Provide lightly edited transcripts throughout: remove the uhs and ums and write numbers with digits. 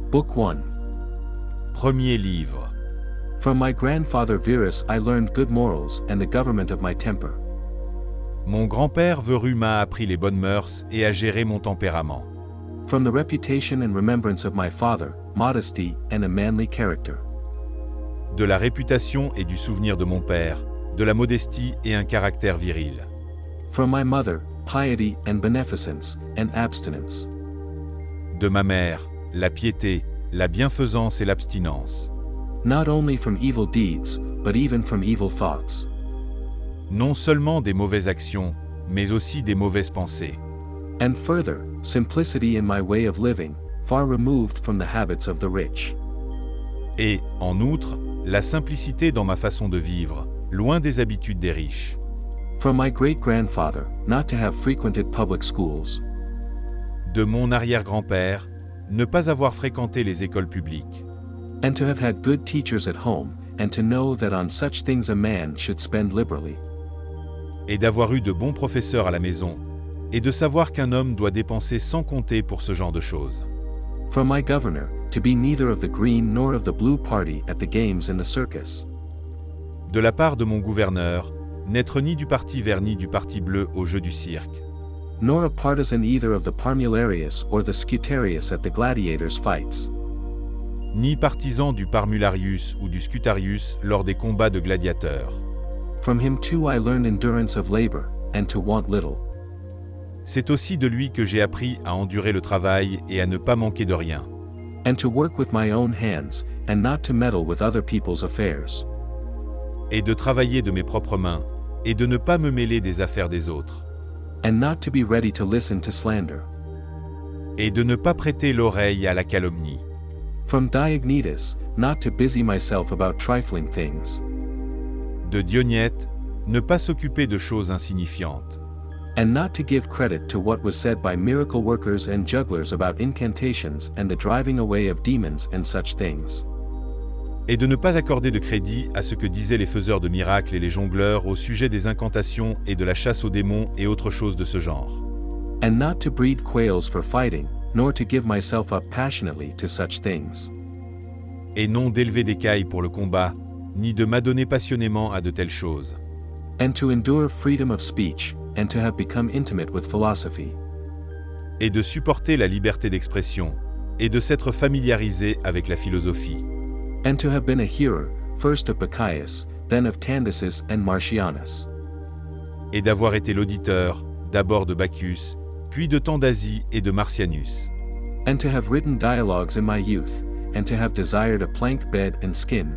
Book 1. Premier livre. From my grandfather Verus I learned good morals and the government of my temper. Mon grand-père Veru m'a appris les bonnes mœurs et à gérer mon tempérament. From the reputation and remembrance of my father, modesty and a manly character. De la réputation et du souvenir de mon père, de la modestie et un caractère viril. From my mother, piety and beneficence, and abstinence. De ma mère, la piété, la bienfaisance et l'abstinence. Not only from evil deeds, but even from evil thoughts. Non seulement des mauvaises actions, mais aussi des mauvaises pensées. And further, simplicity in my way of living, far removed from the habits of the rich. Et, en outre, la simplicité dans ma façon de vivre, loin des habitudes des riches. From my great-grandfather, not to have frequented public schools. De mon arrière-grand-père, ne pas avoir fréquenté les écoles publiques. And to have had good teachers at home, and to know that on such things a man should spend liberally. Et d'avoir eu de bons professeurs à la maison, et de savoir qu'un homme doit dépenser sans compter pour ce genre de choses. From my governor, to be neither of the green nor of the blue party at the games and the circus. De la part de mon gouverneur, n'être ni du parti vert ni du parti bleu au jeu du cirque. Nor a partisan either of the Parmularius or the Scutarius at the gladiators' fights. Ni partisan du Parmularius ou du Scutarius lors des combats de gladiateurs. From him too I learned endurance of labor, and to want little. C'est aussi de lui que j'ai appris à endurer le travail et à ne pas manquer de rien. And to work with my own hands, and not to meddle with other people's affairs. Et de travailler de mes propres mains, et de ne pas me mêler des affaires des autres. And not to be ready to listen to slander. Et de ne pas prêter l'oreille à la calomnie. From Diognetus, not to busy myself about trifling things. De Dionyète, ne pas s'occuper de choses insignifiantes. And not to give credit to what was said by miracle workers and jugglers about incantations and the driving away of demons and such things. Et de ne pas accorder de crédit à ce que disaient les faiseurs de miracles et les jongleurs au sujet des incantations et de la chasse aux démons et autres choses de ce genre. And not to breed quails for fighting, nor to give myself up passionately to such things. Et non d'élever des cailles pour le combat, ni de m'adonner passionnément à de telles choses. And to endure freedom of speech, and to have become intimate with philosophy. Et de supporter la liberté d'expression, et de s'être familiarisé avec la philosophie. And to have been a hearer, first of Bacchius, then of Tandisus and Martianus. Et d'avoir été l'auditeur, d'abord de Bacchus, puis de Tandasie et de Martianus. And to have written dialogues in my youth, and to have desired a plank bed and skin.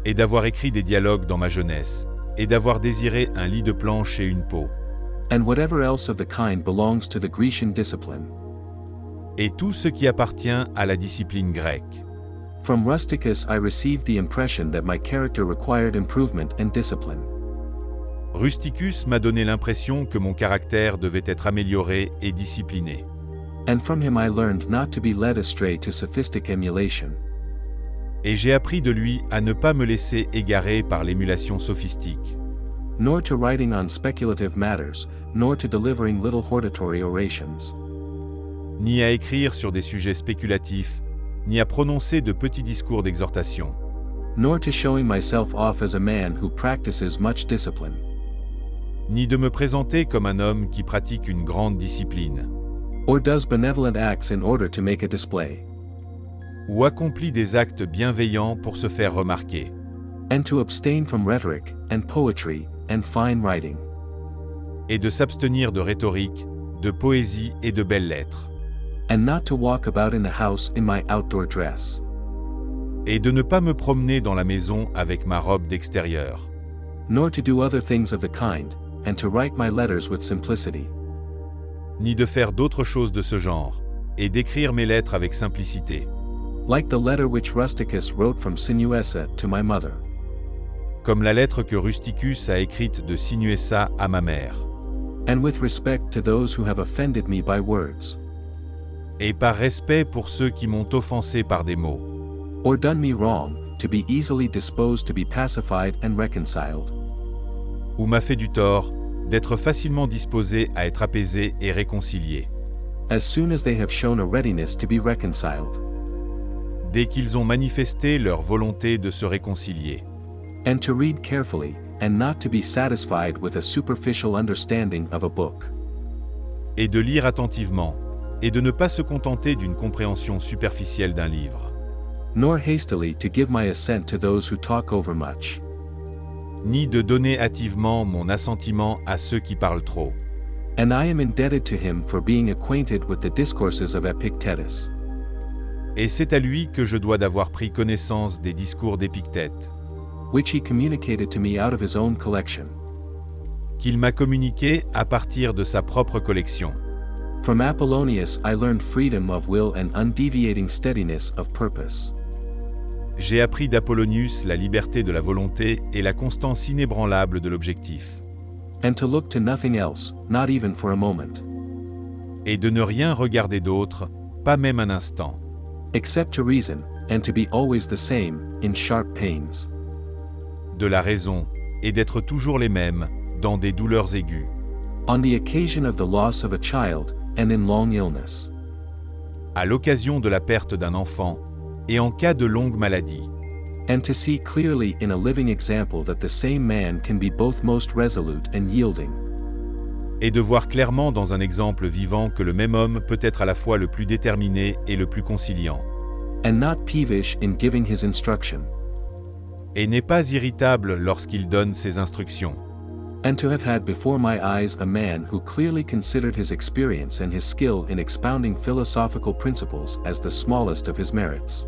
Et d'avoir écrit des dialogues dans ma jeunesse, et d'avoir désiré un lit de planche et une peau. And whatever else of the kind belongs to the Grecian discipline. Et tout ce qui appartient à la discipline grecque. From Rusticus I received the impression that my character required improvement and discipline. Rusticus m'a donné l'impression que mon caractère devait être amélioré et discipliné. And from him I learned not to be led astray to sophistic emulation. Et j'ai appris de lui à ne pas me laisser égarer par l'émulation sophistique. Nor to writing on speculative matters, nor to delivering little hortatory orations. Ni à écrire sur des sujets spéculatifs, ni à prononcer de petits discours d'exhortation. Nor to showing myself off as a man who practices much discipline. Ni de me présenter comme un homme qui pratique une grande discipline. Or does benevolent acts in order to make a display. Ou accomplit des actes bienveillants pour se faire remarquer. And to abstain from rhetoric, and poetry, and fine writing. Et de s'abstenir de rhétorique, de poésie et de belles lettres. And not to walk about in the house in my outdoor dress. Et de ne pas me promener dans la maison avec ma robe d'extérieur. Nor to do other things of the kind, and to write my letters with simplicity. Ni de faire d'autres choses de ce genre, et d'écrire mes lettres avec simplicité. Like the letter which Rusticus wrote from Sinuessa to my mother. Comme la lettre que Rusticus a écrite de Sinuessa à ma mère. And with respect to those who have offended me by words. Et par respect pour ceux qui m'ont offensé par des mots. Or done me wrong, to be easily disposed to be pacified and reconciled. Ou m'a fait du tort, d'être facilement disposé à être apaisé et réconcilié. As soon as they have shown a readiness to be reconciled. dès qu'ils ont manifesté leur volonté de se réconcilier. And to read carefully, and not to be satisfied with a superficial understanding of a book. Et de lire attentivement, et de ne pas se contenter d'une compréhension superficielle d'un livre. Nor hastily to give my assent to those who talk over much. Ni de donner hâtivement mon assentiment à ceux qui parlent trop. And I am indebted to him for being acquainted with the discourses of Epictetus. Et c'est à lui que je dois d'avoir pris connaissance des discours d'Épictète, which he communicated to me out of his own collection. qu'il m'a communiqué à partir de sa propre collection. From Apollonius I learned freedom of will and undeviating steadiness of purpose. J'ai appris d'Apollonius la liberté de la volonté et la constance inébranlable de l'objectif. And to look to nothing else, not even for a moment. Et de ne rien regarder d'autre, pas même un instant. Except to reason, and to be always the same, in sharp pains. De la raison, et d'être toujours les mêmes, dans des douleurs aiguës. On the occasion of the loss of a child, and in long illness. À l'occasion de la perte d'un enfant, et en cas de longue maladie. And to see clearly in a living example that the same man can be both most resolute and yielding. Et de voir clairement dans un exemple vivant que le même homme peut être à la fois le plus déterminé et le plus conciliant. And not peevish in giving his instruction. Et n'est pas irritable lorsqu'il donne ses instructions. And to have had before my eyes a man who clearly considered his experience and his skill in expounding philosophical principles as the smallest of his merits.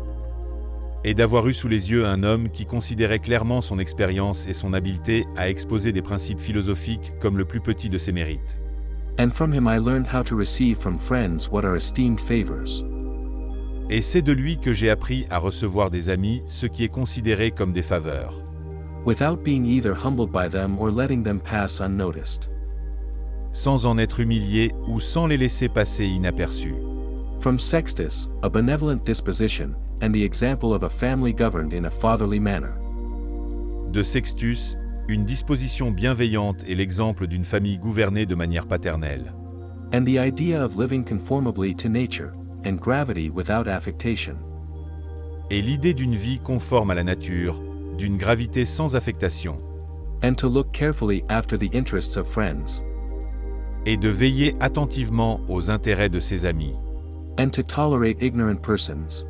Et d'avoir eu sous les yeux un homme qui considérait clairement son expérience et son habileté à exposer des principes philosophiques comme le plus petit de ses mérites. And from him I learned how to receive from friends what are esteemed favors. Et c'est de lui que j'ai appris à recevoir des amis ce qui est considéré comme des faveurs. Without being either humbled by them or letting them pass unnoticed. Sans en être humilié ou sans les laisser passer inaperçus. From Sextus, a benevolent disposition, and the example of a family governed in a fatherly manner. De Sextus, une disposition bienveillante et l'exemple d'une famille gouvernée de manière paternelle. And the idea of living conformably to nature, and gravity without affectation. Et l'idée d'une vie conforme à la nature, d'une gravité sans affectation. And to look carefully after the interests of friends. Et de veiller attentivement aux intérêts de ses amis. And to tolerate ignorant persons.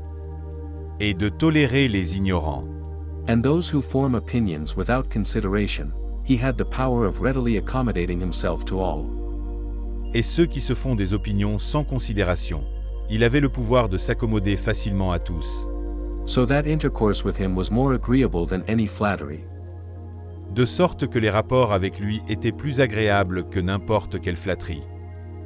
Et de tolérer les ignorants. And those who form opinions without consideration, he had the power of readily accommodating himself to all. Et ceux qui se font des opinions sans considération, il avait le pouvoir de s'accommoder facilement à tous. So that intercourse with him was more agreeable than any flattery. De sorte que les rapports avec lui étaient plus agréables que n'importe quelle flatterie.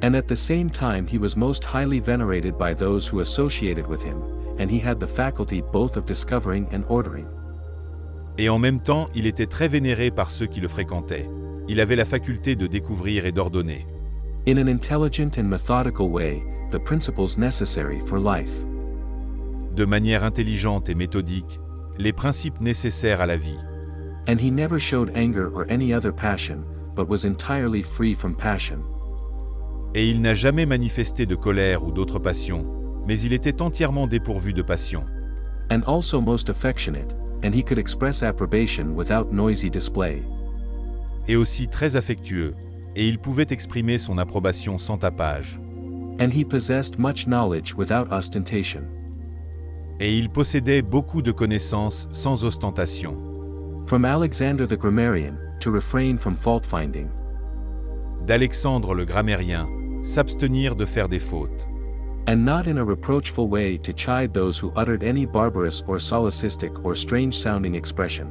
And at the same time he was most highly venerated by those who associated with him, and he had the faculty both of discovering and ordering. Et en même temps, il était très vénéré par ceux qui le fréquentaient. Il avait la faculté de découvrir et d'ordonner. In an intelligent and methodical way, the principles necessary for life. De manière intelligente et méthodique, les principes nécessaires à la vie. And he never showed anger or any other passion, but was entirely free from passion. Et il n'a jamais manifesté de colère ou d'autres passions, mais il était entièrement dépourvu de passion. And also most affectionate, and he could express approbation without noisy display. Et aussi très affectueux, et il pouvait exprimer son approbation sans tapage. And he possessed much knowledge without ostentation. Et il possédait beaucoup de connaissances sans ostentation. From Alexander the Grammarian, to refrain from fault-finding. D'Alexandre le grammairien, s'abstenir de faire des fautes. And not in a reproachful way to chide those who uttered any barbarous or solecistic or strange-sounding expression.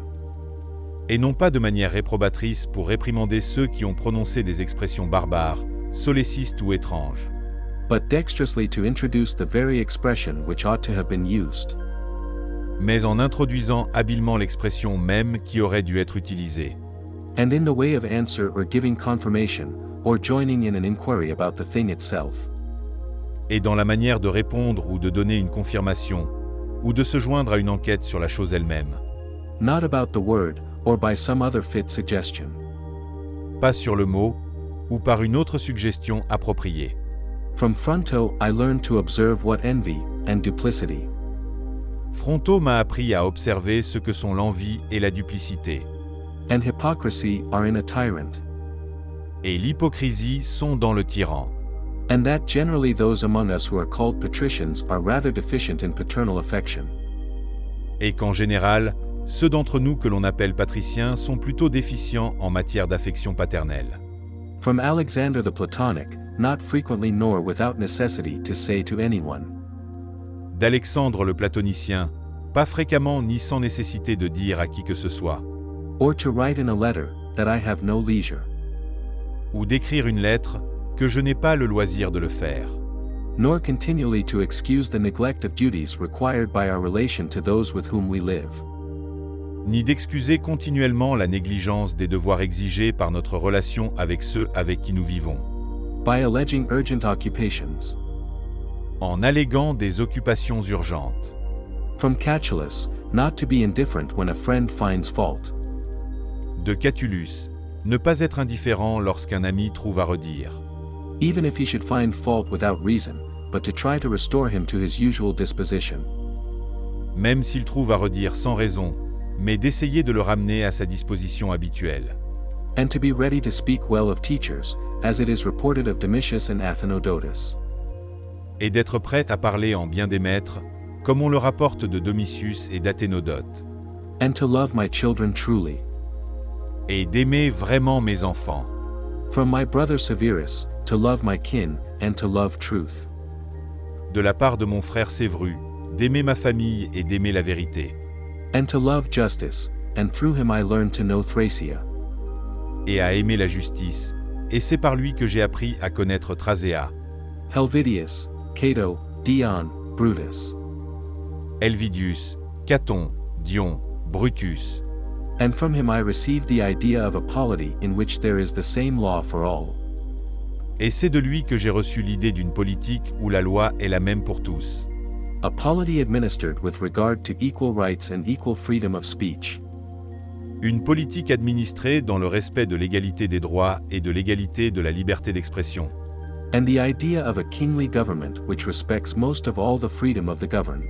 Et non pas de manière réprobatrice pour réprimander ceux qui ont prononcé des expressions barbares, solécistes ou étranges. But dexterously to introduce the very expression which ought to have been used. Mais en introduisant habilement l'expression même qui aurait dû être utilisée. And in the way of answer or giving confirmation, or joining in an inquiry about the thing itself. Et dans la manière de répondre ou de donner une confirmation, ou de se joindre à une enquête sur la chose elle-même. Not about the word, or by some other fit suggestion. Pas sur le mot, ou par une autre suggestion appropriée. From Fronto I learned to observe what envy, and duplicity. Fronto m'a appris à observer ce que sont l'envie et la duplicité. And hypocrisy are in a tyrant. Et l'hypocrisie sont dans le tyran. And that generally those among us who are called patricians are rather deficient in paternal affection. Et qu'en général, ceux d'entre nous que l'on appelle patriciens sont plutôt déficients en matière d'affection paternelle. From Alexander the Platonic, not frequently nor without necessity to say to anyone. D'Alexandre le platonicien, pas fréquemment ni sans nécessité de dire à qui que ce soit. Or to write in a letter, that I have no leisure. Ou d'écrire une lettre, que je n'ai pas le loisir de le faire. Nor continually to excuse the neglect of duties required by our relation to those with whom we live. Ni d'excuser continuellement la négligence des devoirs exigés par notre relation avec ceux avec qui nous vivons. By alleging urgent occupations. En alléguant des occupations urgentes. From Catullus, not to be indifferent when a friend finds fault. De Catullus, ne pas être indifférent lorsqu'un ami trouve à redire. Even if he should find fault without reason, but to try to restore him to his usual disposition. Même s'il trouve à redire sans raison, mais d'essayer de le ramener à sa disposition habituelle. And to be ready to speak well of teachers, as it is reported of Domitius and Athenodotus. Et d'être prêt à parler en bien des maîtres, comme on le rapporte de Domitius et d'Athénodote. And to love my children truly. Et d'aimer vraiment mes enfants. From my brother Severus, to love my kin, and to love truth. De la part de mon frère Sévru, d'aimer ma famille et d'aimer la vérité. And to love justice, and through him I learned to know Thracia. Et à aimer la justice, et c'est par lui que j'ai appris à connaître Thrasea. Helvidius, Cato, Dion, Brutus. Helvidius, Caton, Dion, Brutus. And from him I received the idea of a polity in which there is the same law for all. Et c'est de lui que j'ai reçu l'idée d'une politique où la loi est la même pour tous. A polity administered with regard to equal rights and equal freedom of speech. Une politique administrée dans le respect de l'égalité des droits et de l'égalité de la liberté d'expression. And the idea of a kingly government which respects most of all the freedom of the governed.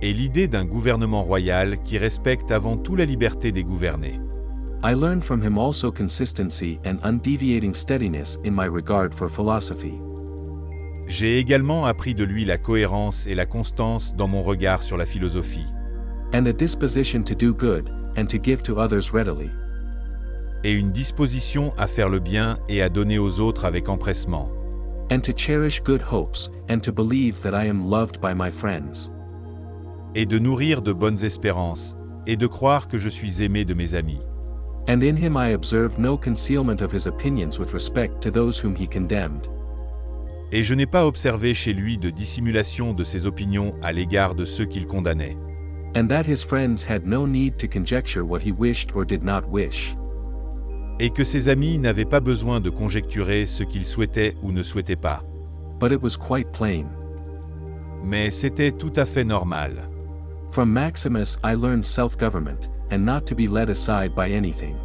Et l'idée d'un gouvernement royal qui respecte avant tout la liberté des gouvernés. I learned from him also consistency and undeviating steadiness in my regard for philosophy. J'ai également appris de lui la cohérence et la constance dans mon regard sur la philosophie. And a disposition to do good, and to give to others readily. Et une disposition à faire le bien et à donner aux autres avec empressement. And to cherish good hopes, and to believe that I am loved by my friends. Et de nourrir de bonnes espérances, et de croire que je suis aimé de mes amis. And in him I observed no concealment of his opinions with respect to those whom he condemned. Et je n'ai pas observé chez lui de dissimulation de ses opinions à l'égard de ceux qu'il condamnait. And that his friends had no need to conjecture what he wished or did not wish. Et que ses amis n'avaient pas besoin de conjecturer ce qu'ils souhaitaient ou ne souhaitaient pas. But it was quite plain. Mais c'était tout à fait normal. From Maximus I learned self-government, and not to be led aside by anything.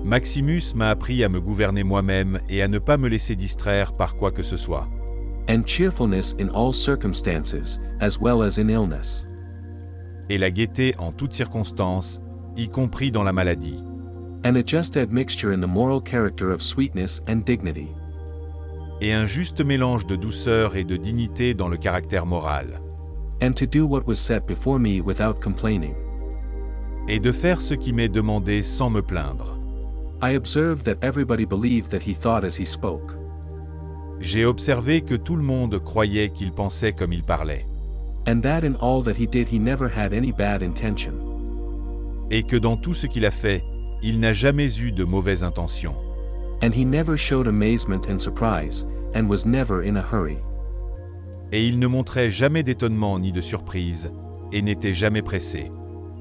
Maximus m'a appris à me gouverner moi-même et à ne pas me laisser distraire par quoi que ce soit. And cheerfulness in all circumstances, as well as in illness. Et la gaieté en toutes circonstances, y compris dans la maladie. And a just admixture in the moral character of sweetness and dignity. Et un juste mélange de douceur et de dignité dans le caractère moral. And to do what was set before me without complaining. Et de faire ce qui m'est demandé sans me plaindre. I observed that everybody believed that he thought as he spoke. J'ai observé que tout le monde croyait qu'il pensait comme il parlait. And that in all that he did he never had any bad intention. Et que dans tout ce qu'il a fait, il n'a jamais eu de mauvaises intentions. And he never showed amazement and surprise, and was never in a hurry. Et il ne montrait jamais d'étonnement ni de surprise, et n'était jamais pressé.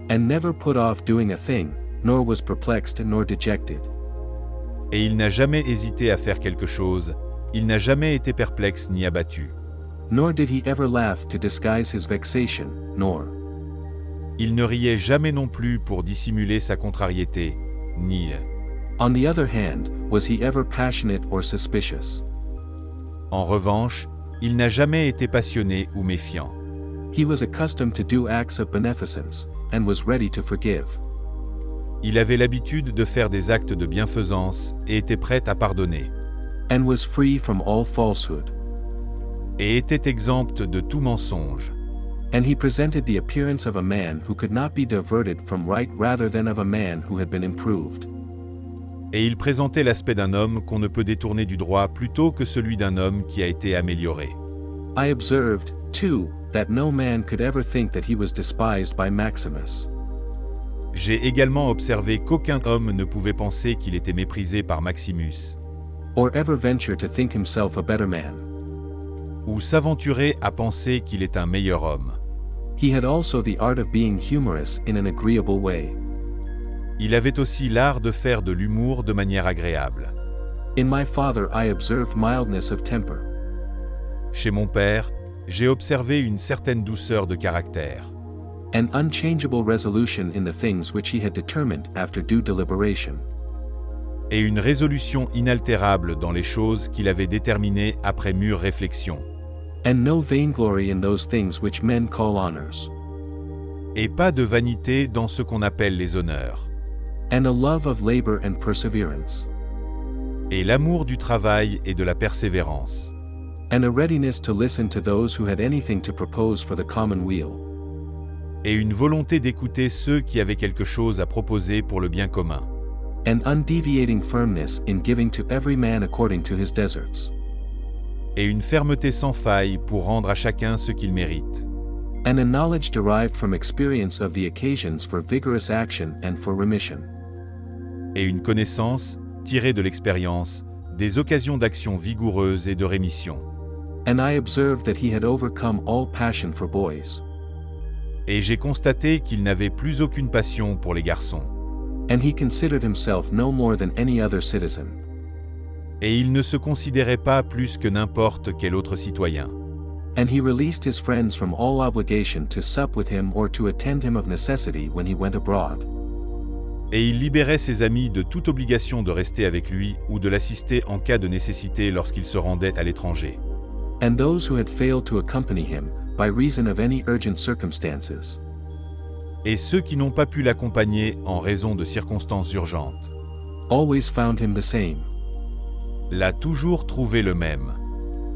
And never put off doing a thing, nor was perplexed nor dejected. Et il n'a jamais hésité à faire quelque chose, il n'a jamais été perplexe ni abattu. Nor did he ever laugh to disguise his vexation, nor. Il ne riait jamais non plus pour dissimuler sa contrariété, ni. On the other hand, was he ever passionate or suspicious. En revanche, il n'a jamais été passionné ou méfiant. He was accustomed to do acts of beneficence, and was ready to forgive. Il avait l'habitude de faire des actes de bienfaisance, et était prêt à pardonner. And was free from all falsehood. Et était exempt de tout mensonge. And he presented the appearance of a man who could not be diverted from right rather than of a man who had been improved. Et il présentait l'aspect d'un homme qu'on ne peut détourner du droit plutôt que celui d'un homme qui a été amélioré. I observed, too, that no man could ever think that he was despised by Maximus. J'ai également observé qu'aucun homme ne pouvait penser qu'il était méprisé par Maximus, Or ever venture to think himself a better man. ou s'aventurer à penser qu'il est un meilleur homme. He had also the art of being humorous in an agreeable way. Il avait aussi l'art de faire de l'humour de manière agréable. In my father I observed mildness of temper. Chez mon père, j'ai observé une certaine douceur de caractère, An unchangeable resolution in the things which he had determined after due deliberation. et une résolution inaltérable dans les choses qu'il avait déterminées après mûre réflexion, And no vainglory in those things which men call honors. et pas de vanité dans ce qu'on appelle les honneurs, And a love of labor and perseverance. et l'amour du travail et de la persévérance, And a readiness to listen to those who had anything to propose for the common weal. et une volonté d'écouter ceux qui avaient quelque chose à proposer pour le bien commun, An undeviating firmness in giving to every man according to his deserts. et une fermeté sans faille pour rendre à chacun ce qu'il mérite, And a knowledge derived from experience of the occasions for vigorous action and for remission. et une connaissance, tirée de l'expérience, des occasions d'action vigoureuses et de rémission. And I observed that he had overcome all passion for boys. Et j'ai constaté qu'il n'avait plus aucune passion pour les garçons. And he considered himself no more than any other citizen. Et il ne se considérait pas plus que n'importe quel autre citoyen. And he released his friends from all obligation to sup with him or to attend him of necessity when he went abroad. Et il libérait ses amis de toute obligation de rester avec lui ou de l'assister en cas de nécessité lorsqu'il se rendait à l'étranger. And those who had failed to accompany him, by reason of any urgent circumstances. Et ceux qui n'ont pas pu l'accompagner en raison de circonstances urgentes, Always found him the same. l'a toujours trouvé le même.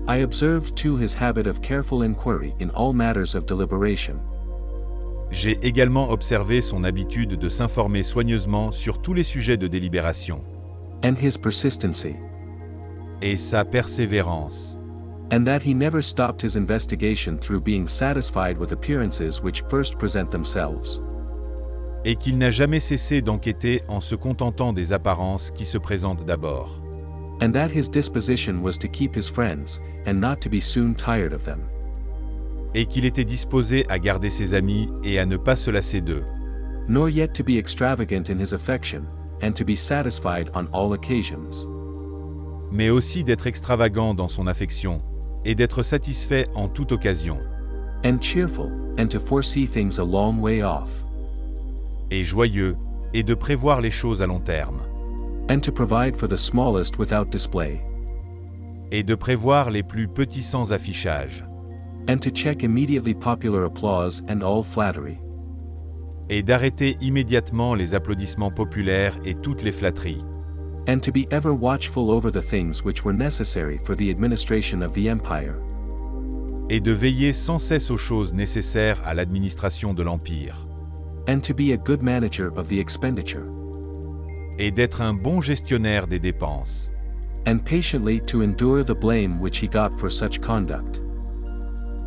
I observed too his habit of careful inquiry in all matters of deliberation. J'ai également observé son habitude de s'informer soigneusement sur tous les sujets de délibération, And his persistency. et sa persévérance, And that he never stopped his investigation through being satisfied with appearances which first present themselves. et qu'il n'a jamais cessé d'enquêter en se contentant des apparences qui se présentent d'abord, And that his disposition was to keep his friends, and not to be soon tired of them. et qu'il était disposé à garder ses amis et à ne pas se lasser d'eux, Nor yet to be extravagant in his affection, and to be satisfied on all occasions. mais aussi d'être extravagant dans son affection, et d'être satisfait en toute occasion, And cheerful, and to foresee things a long way off. et joyeux, et de prévoir les choses à long terme, And to provide for the smallest without display. et de prévoir les plus petits sans affichage, And to check immediately popular applause and all flattery. et d'arrêter immédiatement les applaudissements populaires et toutes les flatteries, And to be ever watchful over the things which were necessary for the administration of the empire. et de veiller sans cesse aux choses nécessaires à l'administration de l'Empire, And to be a good manager of the expenditure. et d'être un bon gestionnaire des dépenses, And patiently to endure the blame which he got for such conduct.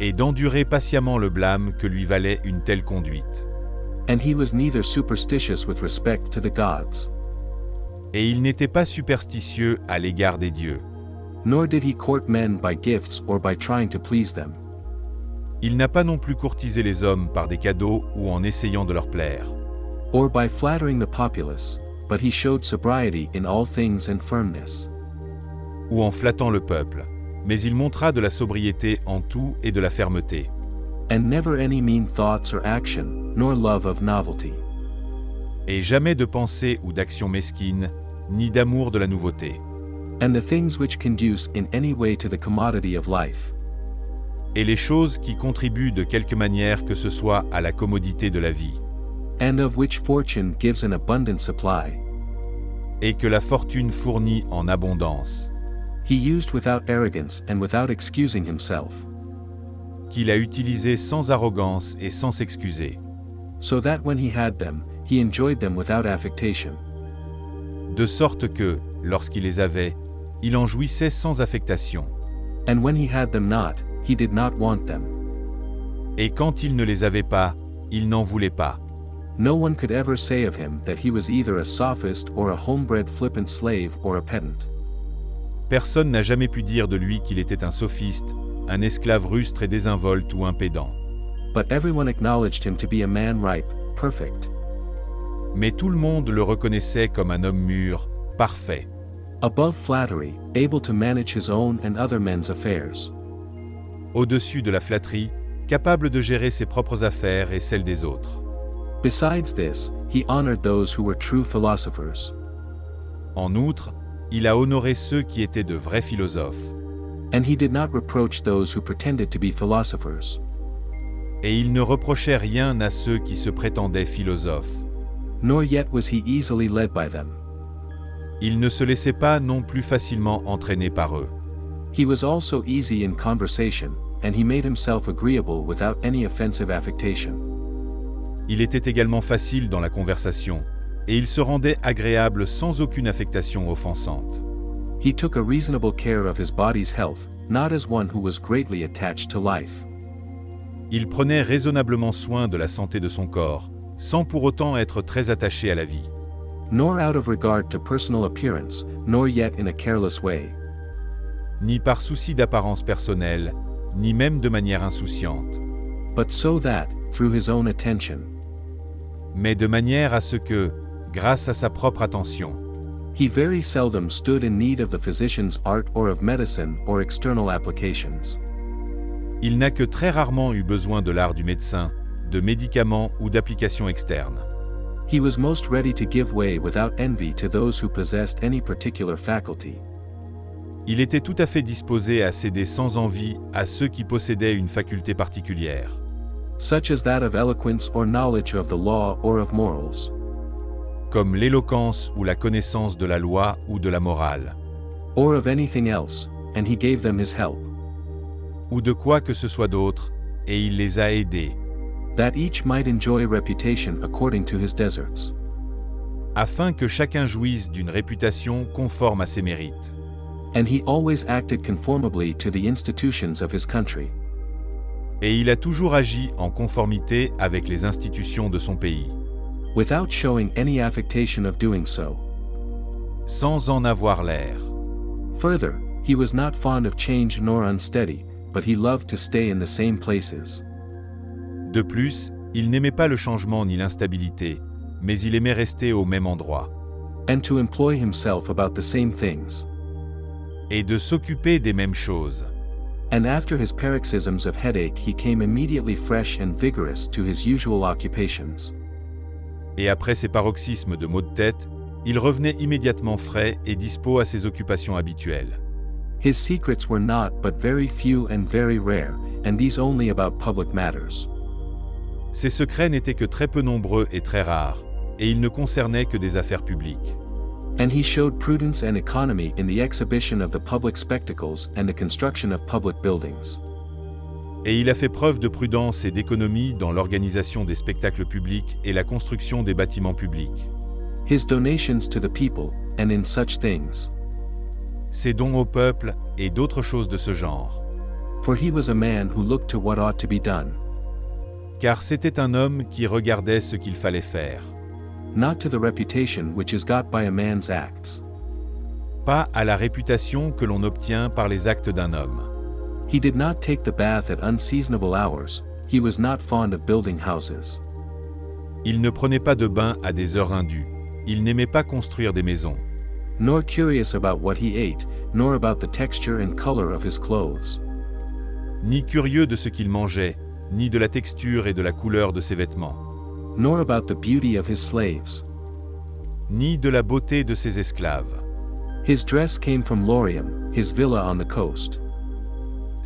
et d'endurer patiemment le blâme que lui valait une telle conduite. And he was neither superstitious with respect to the gods, Et il n'était pas superstitieux à l'égard des dieux. nor did he court men by gifts or by trying to please them. Il n'a pas non plus courtisé les hommes par des cadeaux ou en essayant de leur plaire, Or by flattering the populace, but he showed sobriety in all things and firmness. ou en flattant le peuple, mais il montra de la sobriété en tout et de la fermeté, And never any mean thoughts or action, nor love of novelty. et jamais de pensée ou d'action mesquine, ni d'amour de la nouveauté, And the things which conduce in any way to the commodity of life. et les choses qui contribuent de quelque manière que ce soit à la commodité de la vie, and of which fortune gives an abundant supply. et que la fortune fournit en abondance, He used without arrogance and without excusing himself, qu'il a utilisé sans arrogance et sans s'excuser, so that when he had them, he enjoyed them without affectation. de sorte que, lorsqu'il les avait, il en jouissait sans affectation, And when he had them not, he did not want them. et quand il ne les avait pas, il n'en voulait pas. No one could ever say of him that he was either a sophist or a homebred flippant slave or a pedant. Personne n'a jamais pu dire de lui qu'il était un sophiste, un esclave rustre et désinvolte ou un pédant. But everyone acknowledged him to be a man ripe, perfect. Mais tout le monde le reconnaissait comme un homme mûr, parfait, Above flattery, able to manage his own and other men's affairs. au-dessus de la flatterie, capable de gérer ses propres affaires et celles des autres. Besides this, he honored those who were true philosophers. En outre, il a honoré ceux qui étaient de vrais philosophes, And he did not reproach those who pretended to be philosophers. et il ne reprochait rien à ceux qui se prétendaient philosophes. Nor yet was he easily led by them. Il ne se laissait pas non plus facilement entraîner par eux. He was also easy in conversation, and he made himself agreeable without any offensive affectation. Il était également facile dans la conversation, et il se rendait agréable sans aucune affectation offensante. He took a reasonable care of his body's health, not as one who was greatly attached to life. Il prenait raisonnablement soin de la santé de son corps, sans pour autant être très attaché à la vie, Nor out of regard to personal appearance, nor yet in a careless way. ni par souci d'apparence personnelle, ni même de manière insouciante, But so that, through his own attention, mais de manière à ce que, grâce à sa propre attention, he very seldom stood in need of the physician's art or of medicine or external applications. il n'a que très rarement eu besoin de l'art du médecin, de médicaments ou d'applications externes. He was most ready to give way without envy to those who possessed any particular faculty. Il était tout à fait disposé à céder sans envie à ceux qui possédaient une faculté particulière, Such as that of eloquence or knowledge of the law or of morals. comme l'éloquence ou la connaissance de la loi ou de la morale, Or of anything else, and he gave them his help, ou de quoi que ce soit d'autre, et il les a aidés, that each might enjoy reputation according to his deserts. afin que chacun jouisse d'une réputation conforme à ses mérites. And he always acted conformably to the institutions of his country. Et il a toujours agi en conformité avec les institutions de son pays, Without showing any affectation of doing so. sans en avoir l'air. Further, he was not fond of change nor unsteady, but he loved to stay in the same places. De plus, il n'aimait pas le changement ni l'instabilité, mais il aimait rester au même endroit, And to employ himself about the same things. et de s'occuper des mêmes choses. And after his paroxysms of headache he came immediately fresh and vigorous to his usual occupations. Et après ses paroxysmes de maux de tête, il revenait immédiatement frais et dispos à ses occupations habituelles. His secrets were not but very few and very rare, and these only about public matters. Ses secrets n'étaient que très peu nombreux et très rares, et ils ne concernaient que des affaires publiques. And he showed prudence and economy in the exhibition of the public spectacles and the construction of public buildings. Et il a fait preuve de prudence et d'économie dans l'organisation des spectacles publics et la construction des bâtiments publics. His donations to the people, and in such things. Ses dons au peuple, et d'autres choses de ce genre. For he was a man who looked to what ought to be done. Car c'était un homme qui regardait ce qu'il fallait faire. Not to the reputation which is got by a man's acts. Pas à la réputation que l'on obtient par les actes d'un homme. He did not take the bath at unseasonable hours, he was not fond of building houses. Il ne prenait pas de bain à des heures indues. Il n'aimait pas construire des maisons. Nor curious about what he ate, nor about the texture and color of his clothes. Ni curieux de ce qu'il mangeait, ni de la texture et de la couleur de ses vêtements. Nor about the beauty of his slaves. Ni de la beauté de ses esclaves. His dress came from Lorium, his villa on the coast.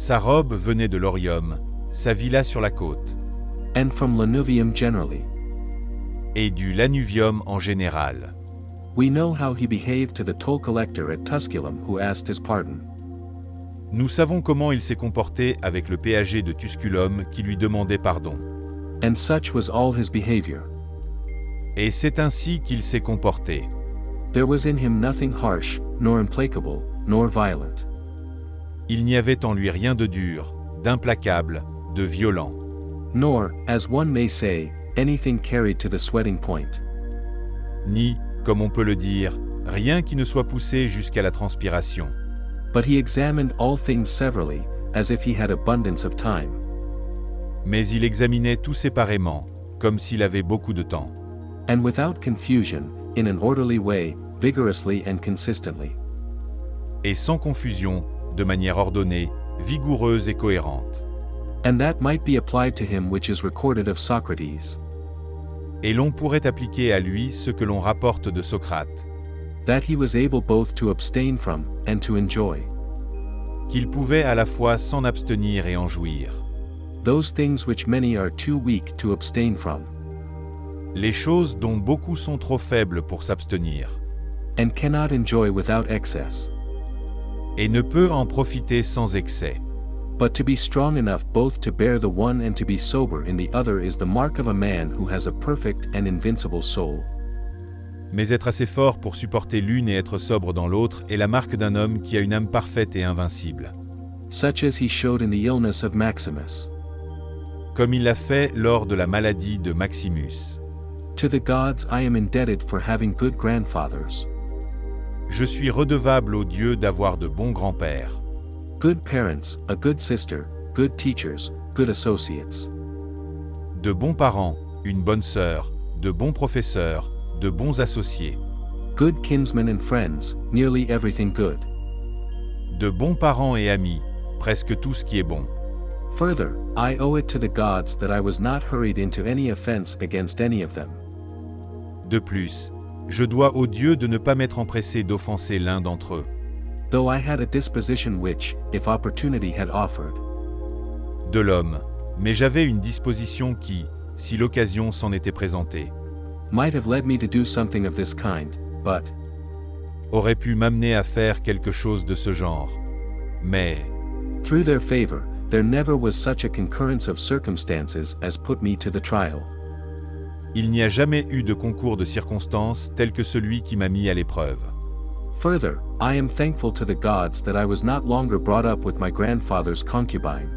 Sa robe venait de Laurium, sa villa sur la côte, and from Lanuvium generally. et du Lanuvium en général. We know how he behaved to the toll collector at Tusculum who asked his pardon. Nous savons comment il s'est comporté avec le péager de Tusculum qui lui demandait pardon. And such was all his behavior. Et c'est ainsi qu'il s'est comporté. There was in him nothing harsh, nor implacable, nor violent. Il n'y avait en lui rien de dur, d'implacable, de violent. Nor, as one may say, anything carried to the sweating point. Ni, comme on peut le dire, rien qui ne soit poussé jusqu'à la transpiration. But he examined all things severally, as if he had abundance of time. Mais il examinait tout séparément, comme s'il avait beaucoup de temps. And without confusion, in an orderly way, vigorously and consistently. Et sans confusion, de manière ordonnée, vigoureuse et cohérente. And that might be applied to him which is recorded of Socrates. Et l'on pourrait appliquer à lui ce que l'on rapporte de Socrate. That he was able both to abstain from, and to enjoy. Qu'il pouvait à la fois s'en abstenir et en jouir. Those things which many are too weak to abstain from. Les choses dont beaucoup sont trop faibles pour s'abstenir. And cannot enjoy without excess. Et ne peut en profiter sans excès. But to be strong enough both to bear the one and to be sober in the other is the mark of a man who has a perfect and invincible soul. Mais être assez fort pour supporter l'une et être sobre dans l'autre est la marque d'un homme qui a une âme parfaite et invincible. Such as he showed in the illness of Maximus. Comme il l'a fait lors de la maladie de Maximus. To the gods I am indebted for having good grandfathers. Je suis redevable aux dieux d'avoir de bons grands-pères. Good parents, a good sister, good teachers, good associates. De bons parents, une bonne sœur, de bons professeurs, de bons associés. Good kinsmen and friends, nearly everything good. De bons parents et amis, presque tout ce qui est bon. Further, I owe it to the gods that I was not hurried into any offense against any of them. De plus, je dois aux dieux de ne pas m'être empressé d'offenser l'un d'entre eux. Though I had a disposition which, if opportunity had offered. De l'homme, mais j'avais une disposition qui, si l'occasion s'en était présentée, might have led me to do something of this kind, but aurait pu m'amener à faire quelque chose de ce genre. Mais, through their favor, there never was such a concurrence of circumstances as put me to the trial. Il n'y a jamais eu de concours de circonstances tel que celui qui m'a mis à l'épreuve. Further, I am thankful to the gods that I was not longer brought up with my grandfather's concubine.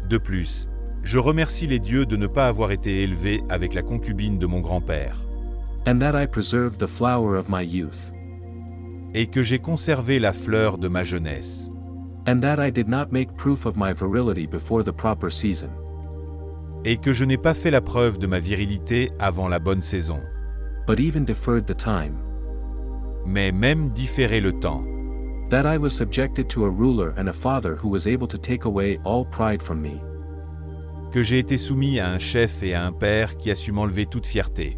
De plus, je remercie les dieux de ne pas avoir été élevé avec la concubine de mon grand-père. And that I preserved the flower of my youth. Et que j'ai conservé la fleur de ma jeunesse. And that I did not make proof of my virility before the proper season. Et que je n'ai pas fait la preuve de ma virilité avant la bonne saison. But even deferred the time. Mais même différé le temps. That I was subjected to a ruler and a father who was able to take away all pride from me. Que j'ai été soumis à un chef et à un père qui a su m'enlever toute fierté.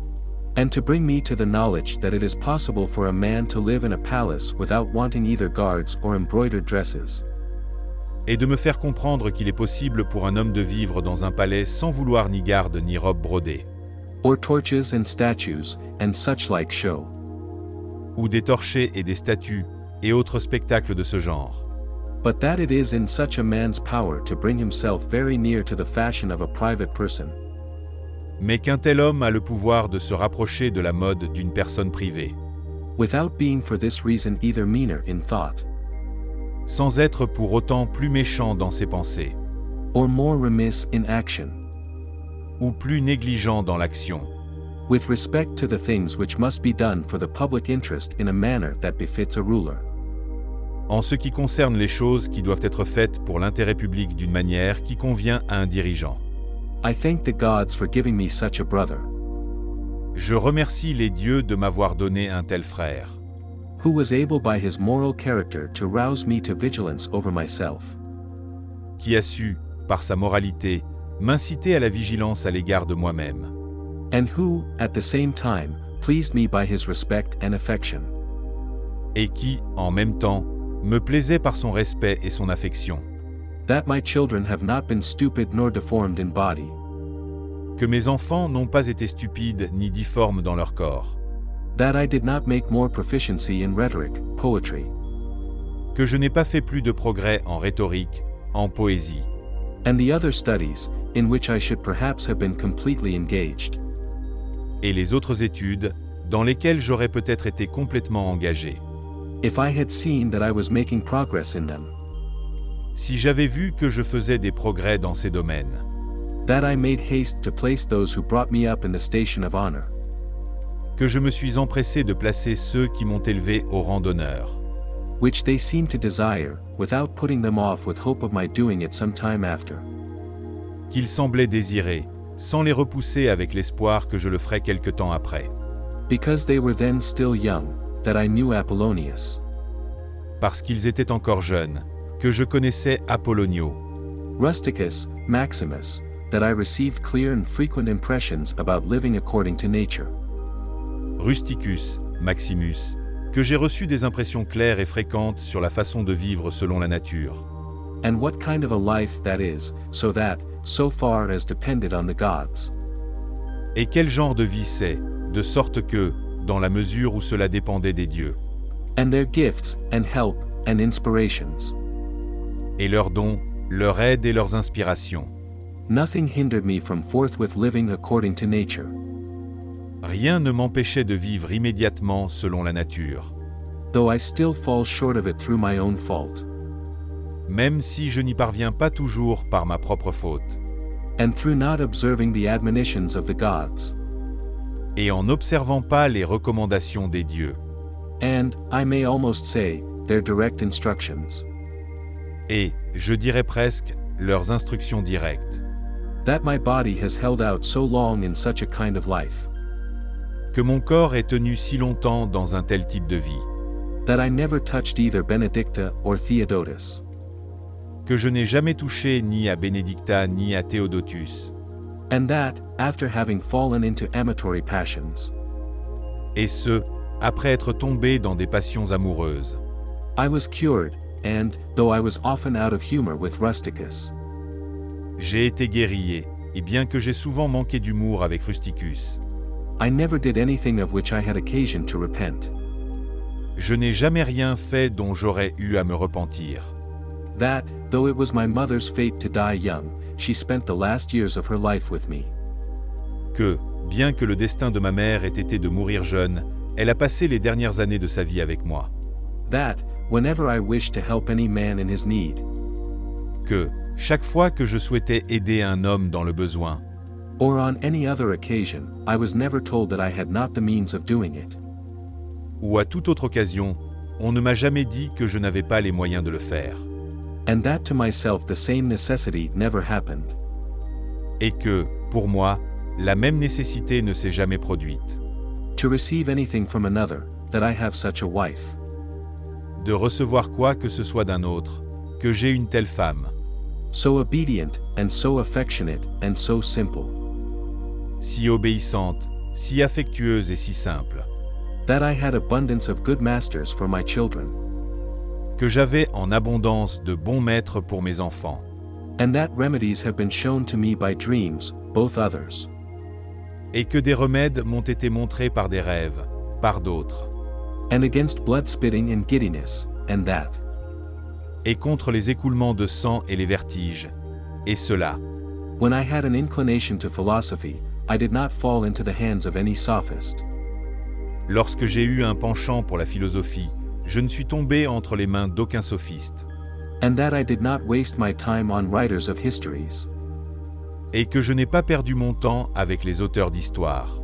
And to bring me to the knowledge that it is possible for a man to live in a palace without wanting either guards or embroidered dresses. Et de me faire comprendre qu'il est possible pour un homme de vivre dans un palais sans vouloir ni garde ni robe brodée. Or torches and statues, and such like show. Ou des torchers et des statues, et autres spectacles de ce genre. But that it is in such a man's power to bring himself very near to the fashion of a private person. Mais qu'un tel homme a le pouvoir de se rapprocher de la mode d'une personne privée. Without being for this reason either meaner in thought. Sans être pour autant plus méchant dans ses pensées. Or more remiss in action. Ou plus négligent dans l'action. With respect to the things which must be done for the public interest in a manner that befits a ruler. En ce qui concerne les choses qui doivent être faites pour l'intérêt public d'une manière qui convient à un dirigeant. I thank the gods for giving me such a brother. Je remercie les dieux de m'avoir donné un tel frère. Who was able by his moral character to rouse me to vigilance over myself. Qui a su, par sa moralité, m'inciter à la vigilance à l'égard de moi-même. And who, at the same time, pleased me by his respect and affection. Et qui, en même temps, me plaisait par son respect et son affection. That my children have not been stupid nor deformed in body. Que mes enfants n'ont pas été stupides ni difformes dans leur corps. That I did not make more proficiency in rhetoric, poetry. Que je n'ai pas fait plus de progrès en rhétorique, en poésie. And the other studies, in which I should perhaps have been completely engaged. Et les autres études, dans lesquelles j'aurais peut-être été complètement engagé. If I had seen that I was making progress in them. Si j'avais vu que je faisais des progrès dans ces domaines. That I made haste to place those who brought me up in the station of honor. Que je me suis empressé de placer ceux qui m'ont élevé au rang d'honneur. Which they seem to desire, without putting them off with hope of my doing it some time after. Qu'ils semblaient désirer, sans les repousser avec l'espoir que je le ferais quelque temps après. Because they were then still young, that I knew Apollonius. Parce qu'ils étaient encore jeunes, que je connaissais Apollonio. Rusticus, Maximus, that I received clear and frequent impressions about living according to nature. Rusticus, Maximus, que j'ai reçu des impressions claires et fréquentes sur la façon de vivre selon la nature. And what kind of a life that is, so far as depended on the gods. Et quel genre de vie c'est, de sorte que, dans la mesure où cela dépendait des dieux. And their gifts, and help, and inspirations. Et leurs dons, leur aide et leurs inspirations. Nothing hindered me from forthwith living according to nature. Rien ne m'empêchait de vivre immédiatement selon la nature. Though I still fall short of it through my own fault. Même si je n'y parviens pas toujours par ma propre faute. And through not observing the admonitions of the gods. Et en n'observant pas les recommandations des dieux. And, I may almost say, their direct instructions. Et, je dirais presque, leurs instructions directes. That my body has held out so long in such a kind of life. Que mon corps est tenu si longtemps dans un tel type de vie. That I never touched either Benedicta or Theodotus. Que je n'ai jamais touché ni à Benedicta ni à Théodotus. And that, after having fallen into amatory passions. Et ce, après être tombé dans des passions amoureuses. I was cured, and, though I was often out of humor with Rusticus. J'ai été guéri et bien que j'ai souvent manqué d'humour avec Rusticus. I never did anything of which I had occasion to repent. Je n'ai jamais rien fait dont j'aurais eu à me repentir. That, though it was my mother's fate to die young, she spent the last years of her life with me. Que, bien que le destin de ma mère ait été de mourir jeune, elle a passé les dernières années de sa vie avec moi. That, whenever I wished to help any man in his need. Que, chaque fois que je souhaitais aider un homme dans le besoin. Or on any other occasion, I was never told that I had not the means of doing it. Ou à toute autre occasion, on ne m'a jamais dit que je n'avais pas les moyens de le faire. And that to myself the same necessity never happened. Et que, pour moi, la même nécessité ne s'est jamais produite. To receive anything from another, that I have such a wife. De recevoir quoi que ce soit d'un autre, que j'ai une telle femme. So obedient, and so affectionate, and so simple. Si obéissante, si affectueuse et si simple. That I had abundance of good masters for my children. Que j'avais en abondance de bons maîtres pour mes enfants. And that remedies have been shown to me by dreams, both others. Et que des remèdes m'ont été montrés par des rêves, par d'autres. And against blood spitting and giddiness, and that. Et contre les écoulements de sang et les vertiges. Et cela. When I had an inclination to philosophy, I did not fall into the hands of any sophist. Lorsque j'ai eu un penchant pour la philosophie, je ne suis tombé entre les mains d'aucun sophiste. And that I did not waste my time on writers of histories. Et que je n'ai pas perdu mon temps avec les auteurs d'histoire.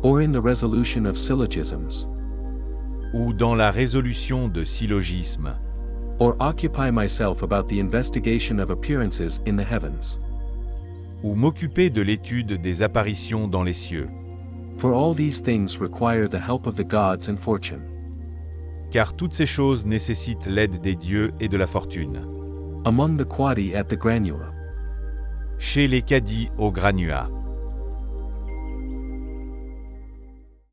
Or in the resolution of syllogisms. Ou dans la résolution de syllogismes. Or occupy myself about the investigation of appearances in the heavens. Ou m'occuper de l'étude des apparitions dans les cieux. For all these things require the help of the gods and fortune. Car toutes ces choses nécessitent l'aide des dieux et de la fortune. Among the Quadi at the Granua. Chez les cadis au Granua.